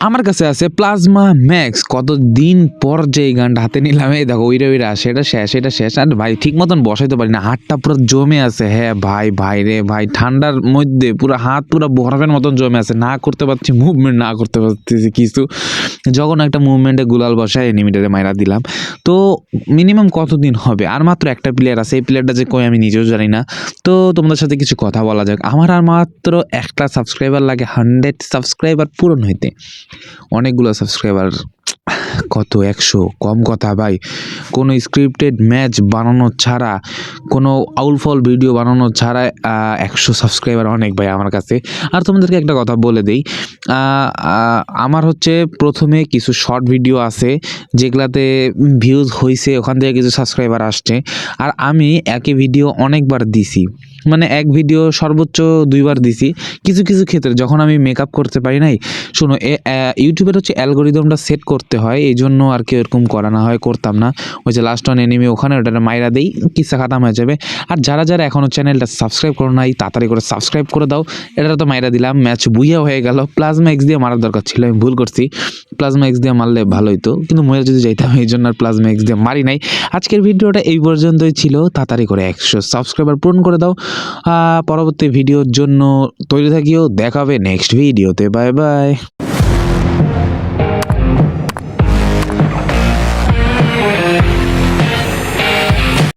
আমার কাছে আছে প্লাজমা ম্যাক্স। কতদিন পর যে এই গানটা হাতে নিলাম, এই দেখো ওইরা আসে, এটা শেষ। আর ভাই ঠিক মতন বসাইতে পারি না, হাতটা পুরো জমে আছে। হ্যাঁ ভাই রে ভাই, ঠান্ডার মধ্যে পুরো হাত পুরো বরফের মতন জমে আছে, না করতে পারছি মুভমেন্ট, না করতে পারতেছি কিছু। যখন একটা মুভমেন্টে গুলাল বসায় এনিমিটারে মাইরা দিলাম। তো মিনিমাম কতদিন হবে, আর মাত্র একটা প্লেয়ার আছে, এই প্লেয়ারটা যে কই আমি নিজেও জানি না। তো তোমাদের সাথে কিছু কথা বলা যাক। আমার আর মাত্র একটা সাবস্ক্রাইবার লাগে 100 সাবস্ক্রাইবার পূরণ হইতে। অনেকগুলো সাবস্ক্রাইবার, কত 100 কম কথা ভাই। কোনো স্ক্রিপ্টেড ম্যাচ বানানো ছাড়া, কোনো আউলফল ভিডিও বানানো ছাড়া 100 সাবস্ক্রাইবার অনেক ভাই আমার কাছে। আর তোমাদেরকে একটা কথা বলে দেই, আমার হচ্ছে প্রথমে কিছু শর্ট ভিডিও আছে যেগুলাতে ভিউজ হয়েছে, ওখান থেকে কিছু সাবস্ক্রাইবার আসছে। আর আমি একই ভিডিও অনেকবার দিছি, মানে এক ভিডিও সর্বোচ্চ 2বার দিছি। কিছু কিছু ক্ষেত্রে যখন আমি মেকআপ করতে পারি নাই, শোনো ইউটিউবের হচ্ছে অ্যালগোরিদমটা সেট করতে হয়, এই জন্য আর কি এরকম করা না হয়, করতাম না। ওই যে লাস্ট ওয়ান এনিমি ওখানে, ওটা মাইরা দেই, কিসা খাতাম হয়ে যাবে। আর যারা যারা এখনও চ্যানেলটা সাবস্ক্রাইব করো নাই, তাড়াতাড়ি করে সাবস্ক্রাইব করে দাও। এটা তো মাইরা দিলাম, ম্যাচ বুইয়া হয়ে গেল। প্লাজমা এক্স দিয়ে মারার দরকার ছিল, আমি ভুল করছি। প্লাজমা এক্স দিয়ে মারলে ভালো হতো, কিন্তু মরে যদি যাইতাম, এই জন্য আর প্লাজমা এক্স দিয়ে মারি নাই। আজকের ভিডিওটা এই পর্যন্তই ছিল। তাড়াতাড়ি করে 100 সাবস্ক্রাইবার পূরণ করে দাও। পরবর্তী ভিডিওর জন্য তৈরি থাকিও। দেখা হবে নেক্সট ভিডিওতে। Bye bye.